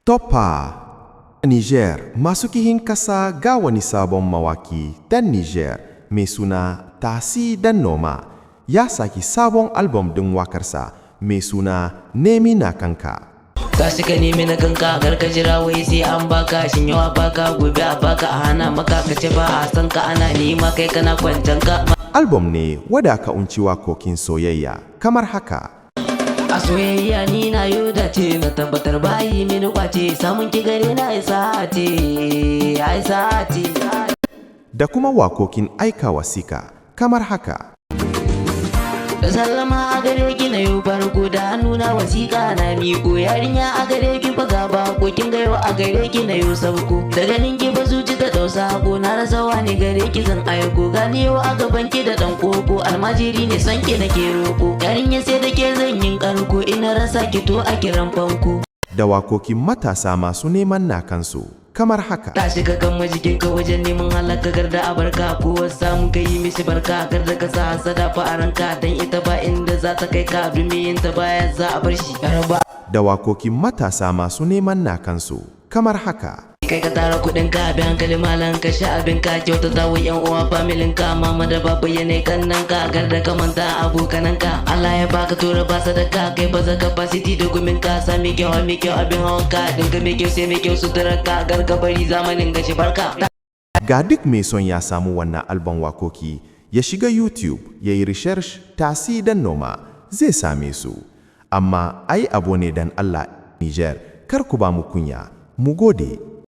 Topa Niger masu kihin kasa ga wani sabon mawaki dan Niger mai suna Tasi Dan Noma ya saki sabon album din wakarsa mai suna Nemi na kanka. Tashi ka nemi na kanka garka jira wai sai an baka shin yawa baka gobe a baka a hana maka ka ce ba a san ka ana nema kai kana kwancan ka. Album ne wada ka unci wakokin soyayya kamar haka. A soyayya ni na yau da ce na tabbatar bayi mini kwace samun ki gare na isa ce. Da kuma wakokin aika wasika kamar haka. Da sallama a gare ki na yau farko da nuna wasiƙa na miƙo yarinya a gare ki baga ba ko kin ga yau a gare ki na yau sauko da ganin ki ba zuci ta dausa ko na rasa wani gare ki zan aiko gani yau a gaban ki da dan koko almajiri ne san ki nake roko yarinya sai da ke zan yin karko ina rasa ki to a kiran fanko. Da wakokin matasa masu neman na kansu kamar haka. Ta shiga kan majikin ka wajen neman halaka garda a barka ko samu ka yi mishi barka garda ka sa hasada fa a ranka dan ita ba inda za ta kai ka domin ta baya za a bar shi yarba. Da wakokin matasa masu neman na kansu kamar haka. Kai ka tara kudin ka bi hankali malan ka sha abin ka kyauta ta wa yan uwa familin ka mama da baba yana kannan ka garda ka manta abokanan ka Allah ya baka tura ba sadaka kai ba za capacity da gumin ka sami kyau abin hawan ka dinka mai kyau sai mai kyau sutura ka garga bari zamanin gashi barka. Ga duk mai son ya samu wannan album wakoki ya shiga YouTube ya yi research Tasi Dan Noma zai same su. Amma ai abu ne dan Allah Niger kar ku ba mu kunya mu gode.